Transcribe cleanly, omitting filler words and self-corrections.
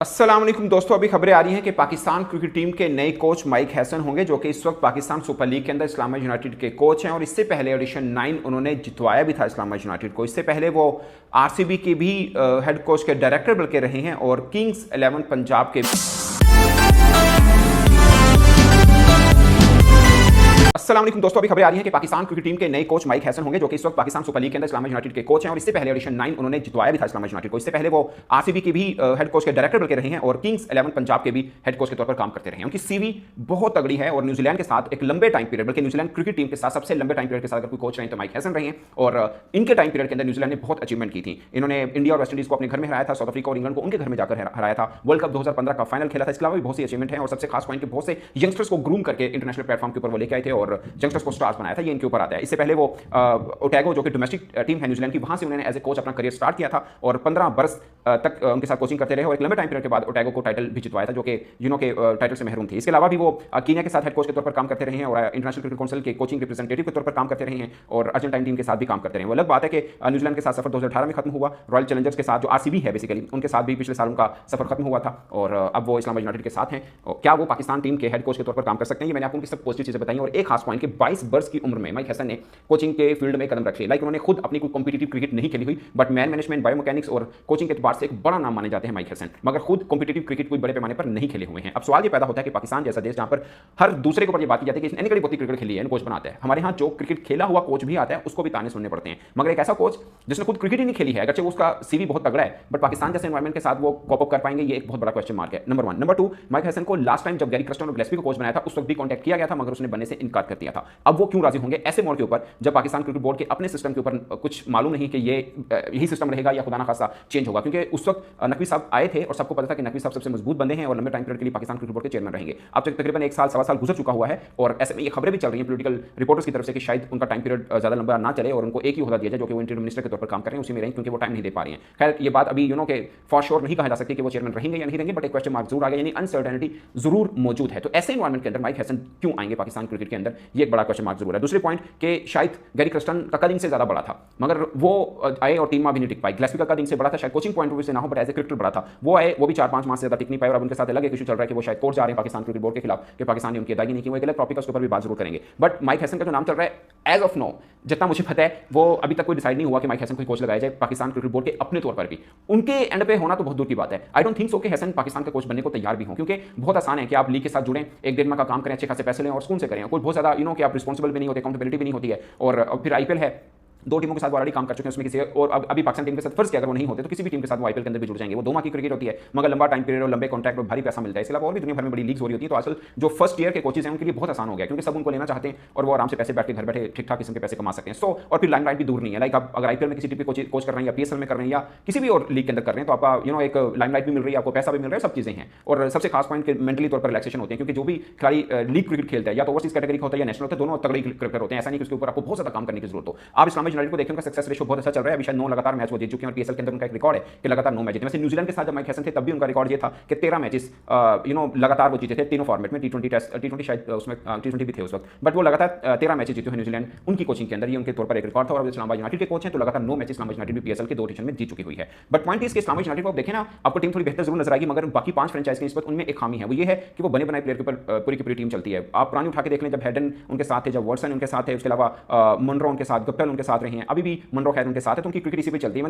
अस्सलाम वालेकुम दोस्तों, अभी खबरें आ रही हैं कि पाकिस्तान क्रिकेट टीम के नए कोच माइक हैसन होंगे, जो कि इस वक्त पाकिस्तान सुपर लीग के अंदर इस्लामाबाद यूनाइटेड के कोच हैं। और इससे पहले एडिशन 9 उन्होंने जितवाया भी था इस्लामाबाद यूनाइटेड को। इससे पहले वो आरसीबी के भी हेड कोच के डायरेक्टर बल्कि रहे हैं और किंग्स 11 पंजाब के। अस्सलाम वालेकुम दोस्तों, अभी खबरें आ रही हैं कि पाकिस्तान क्रिकेट टीम के नए कोच माइक हैसन होंगे, जो कि इस वक्त पाकिस्तान सुपर लीग के अंदर इस्लामाबाद यूनाइटेड के कोच हैं। और इससे पहले एडिशन 9 उन्होंने जितवाया भी था इस्लामाबाद यूनाइटेड को। इससे पहले वो आरसीबी के भी हेड कोच के डायरेक्टर बल्कि रहे हैं और किंग्स 11 पंजाब के भी हेड कोच के तौर पर काम करते रहे हैं। उनकी सीवी बहुत तगड़ी है और न्यूजीलैंड के साथ एक लंबे टाइम पीरियड, बल्कि न्यूजीलैंड क्रिकेट टीम के साथ सबसे लंबे टाइम पीरियड के साथ अगर कोई कोच रहे तो माइक हैसन रहे हैं। और इनके टाइम पीरियड के अंदर न्यूजीलैंड ने बहुत अचीवमेंट की थी। इन्होंने इंडिया और वेस्ट इंडीज को अपने घर में हराया था, साउथ अफ्रीका और इंग्लैंड को उनके घर में जाकर हराया था, वर्ल्ड कप 2015 का फाइनल खेला था। इसके अलावा भी बहुत सी अचीवमेंट है और सबसे खास पॉइंट कि बहुत से यंगस्टर्स को ग्रूम करके इंटरनेशनल प्लेटफॉर्म के ऊपर वो लेके आए थे और यंगस्टर्स को स्टार्स बनाया था। ये इनके ऊपर आता है। इससे पहले वो ओटैगो, जो कि डोमेस्टिक टीम है न्यूजीलैंड की, वहां से उन्होंने एज ए कोच अपना करियर स्टार्ट किया था और 15 बरस तक उनके साथ कोचिंग करते रहे और एक लंबे टाइम पीरियड के बाद ओटैगो को टाइटल भी जितवाया था, जो कि के टाइटल से महरूम थी। इसके अलावा भी वो कीनिया के साथ हेड कोच के तौर पर काम करते रहे हैं और इंटरनेशनल क्रिकेट काउंसिल के कोचिंग रिप्रेजेंटेटिव के तौर पर काम करते रहे हैं और अर्जेंटाइन टीम के साथ भी काम करते रहे हैं। वो अलग बात है कि न्यूजीलैंड के साथ सफर 2018 में खत्म हुआ, रॉयल चैलेंजर्स के साथ जो आरसीबी है बेसिकली उनके साथ भी पिछले साल उनका सफर खत्म हुआ था और अब वो इस्लामाबाद यूनाइटेड के साथ हैं। क्या वो पाकिस्तान टीम के हेड कोच के तौर पर काम कर सकते हैं? ये मैंने आपको उनकी सब पॉजिटिव चीजें बताई। और एक खास पॉइंट कि 22 वर्ष की उम्र में माइक हैसन ने कोचिंग के फील्ड में कदम रखे। लाइक उन्होंने खुद अपनी कोई कॉम्पिटिटिव क्रिकेट नहीं खेली हुई, बट मैन मैनेजमेंट, बायोमैकेनिक्स और कोचिंग के एतबार से एक बड़ा नाम माने जाते हैं माइक हैसन, मगर खुद कॉम्पिटिटिव क्रिकेट कोई बड़े पैमाने पर नहीं खेले हुए हैं। अब सवाल ये पैदा होता है कि पाकिस्तान जैसा देश जहां पर हर दूसरे के ऊपर ये बात की जाती है कि इसने कड़ी बहुत क्रिकेट खेली है, कोच बनाता है, हमारे यहाँ जो क्रिकेट खेला हुआ कोच भी आता है उसको भी ताने सुनने पड़ते हैं। मगर एक ऐसा कोच जिसने खुद क्रिकेट ही नहीं खेली है, अगरचे उसका सीवी बहुत तगड़ा है, बट पाकिस्तान जैसे एनवायरमेंट के साथ वो कॉप अप कर पाएंगे, ये एक बहुत बड़ा क्वेश्चन मार्क है। नंबर 1। नंबर 2, माइक हैसन को लास्ट टाइम जब गैरी क्रस्टन और गिलेस्पी को कोच बनाया था उस वक्त भी कॉन्टैक्ट किया गया था, मगर उसने बनने से इनकार कर दिया था। अब वो क्यों राजी होंगे ऐसे मोड़ के ऊपर जब पाकिस्तान क्रिकेट बोर्ड के अपने सिस्टम के ऊपर कुछ मालूम नहीं कि ये यही सिस्टम रहेगा या खुदा ना खासा चेंज होगा? क्योंकि उस वक्त नकवी साहब आए थे और सबको पता था कि नकवी साहब सबसे मजबूत बंदे हैं और लंबे टाइम पीरियड के लिए पाकिस्तान क्रिकेट बोर्ड के चेयरमैन रहेंगे। अब तक तकरीबन 1 साल सवा साल गुजर चुका हुआ है और ऐसे में ये खबरें भी चल रही हैं पॉलिटिकल रिपोर्टर्स की तरफ से कि शायद उनका टाइम पीरियड ज्यादा लंबा ना चले और उनको एक ही ओहदा दिया जाए, जो कि वो इंटीरियर मिनिस्टर के तौर पर काम कर रहे हैं, उसी में रहें, क्योंकि वो टाइम नहीं दे पा रही हैं। खैर ये बात अभी के फॉर श्योर नहीं कहा जा सकती कि वो चेयरमैन रहेंगे या नहीं रहेंगे, बट एक क्वेश्चन मार्क जरूर आ गया, यानी अनसर्टेनिटी जरूर मौजूद है। तो ऐसे एनवायरमेंट के अंदर माइक हैसन क्यों आएंगे पाकिस्तान क्रिकेट के अंदर, ये एक बड़ा क्वेश्चन मार्क जरूर है। दूसरे पॉइंट कि शायद गैरी क्रस्टन का कद इनसे ज्यादा बड़ा था, मगर वो आए और टीम में भी नहीं टिक पाई। गिलेस्पी का कद इनसे बड़ा था, शायद कोचिंग पॉइंट ऑफ व्यू से ना हो, बट एज ए क्रिकेटर बड़ा था। वो आए, वो भी 4-5 माह से ज्यादा टिक नहीं पाए और अब उनके साथ अलग एक इशू चल रहा है कि वो शायद कोर्ट जा रहे हैं पाकिस्तान क्रिकेट बोर्ड के खिलाफ कि पाकिस्तान ने उनकी अदायगी नहीं की। वो एक अलग टॉपिक है, उसके ऊपर भी बात जरूर करेंगे। बट माइक हैसन का जो नाम चल रहा है एज ऑफ नो, जितना मुझे पता है, वो अभी तक कोई डिसाइड नहीं हुआ कि माइक हैसन को कोच लगाया जाए पाकिस्तान क्रिकेट बोर्ड के अपने तौर पर भी। उनके एंड पे होना तो बहुत दूर की बात है। आई डोंट थिंक सो कि हैसन पाकिस्तान का कोच बनने को तैयार भी हों, क्योंकि बहुत आसान है कि आप लीग के साथ जुड़ें, एक डेढ़ माह का काम करें, अच्छे खासे पैसे लें और सुकून से करें। कोई बहुत ज्यादा कि आप रिस्पॉन्सिबल भी नहीं होते, अकाउंटेबिलिटी भी नहीं होती है। और फिर आईपीएल है, 2 टीमों के साथ ऑलरेडी काम कर चुके हैं, उसमें किसी और अभी पाकिस्तान टीम के साथ फर्ज किया अगर वो नहीं होते तो किसी भी टीम के साथ वो आईपीएल के अंदर भी जुड़ जाएंगे। वो 2 माह की क्रिकेट होती है, मगर लंबा टाइम पीरियड और लंबे कॉन्ट्रैक्ट और भारी पैसा मिलता है। इसके अलावा और भी दुनिया भर में बड़ी लीग्स हो रही होती है, तो आजकल जो फर्स्ट ईयर के कोचेज हैं उनके लिए बहुत आसान हो गया, क्योंकि सब उनको लेना चाहते हैं और वो आराम से पैसे बैठ के घर बैठे ठीक ठाक किस्म के पैसे कमा सकते हैं। सो और फिर लाइमलाइट भी दूर नहीं है। लाइक आप अगर आईपीएल में किसी टीम पे कोच कर रहे हैं या पीएसएल में कर रहे हैं या किसी भी और लीग के अंदर कर रहे हैं, तो आपका एक लाइमलाइट भी मिल रही है, आपको पैसा भी मिल रहा है, सब चीजें हैं। और सबसे खास पॉइंट कि मेंटली तौर पर रिलैक्सेशन होते हैं, क्योंकि जो भी खिलाड़ी लीग क्रिकेट खेलता है या तो ओवरसीज कैटेगरी का होता है या नेशनल होता है, दोनों तगड़े क्रिकेटर होते हैं। ऐसा नहीं कि उसके ऊपर आपको बहुत ज्यादा काम करने की जरूरत हो। आप इस्लामाबाद यूनाइटेड को देखें, उनका सक्सेस रेशियो बहुत अच्छा चल रहा है। 9 लगातार मैच वो जीत चुके हैं और पीएसएल के अंदर उनका एक रिकॉर्ड है कि लगातार 9 मैच जीते। वैसे न्यूजीलैंड के साथ जब माइक हैसन थे तब भी उनका रिकॉर्ड ये था कि 13 मैचेस लगातार वो जीते थे, तीनों फॉर्मेट में, टी20 टेस्ट, टी20 शायद उसमें टी20 भी थे उस वक्त, बट वो लगातार 13 मैचेस जीते हैं न्यूजीलैंड उनकी कोचिंग के अंदर। ये उनके तौर पर एक रिकॉर्ड था। और इस्लामाबाद यूनाइटेड के कोच हैं तो लगातार 9 मैचेस इस्लामाबाद यूनाइटेड भी पीएसएल के 2 एडिशन में जीत चुकी हुई है। बट पॉइंट इस के इस्लामाबाद यूनाइटेड को आप देखें ना, आपको टीम थोड़ी बेहतर जरूर नजर आएगी, मगर बाकी 5 फ्रेंचाइज के निस्बत उनमें एक खामी है, वो ये है कि वो बने बनाए प्लेयर के ऊपर पूरी की पूरी टीम चलती है। आप पुरानी उठा के देख लें, जब हेडन उनके साथ थे, जब वाटसन उनके साथ है, उसके अलावा मनरो उनके साथ, गप्टिल उनके साथ रहे हैं, अभी भी मनरो खैर उनके साथ है, तो उनकी क्रिकेट इसी पे चलती है।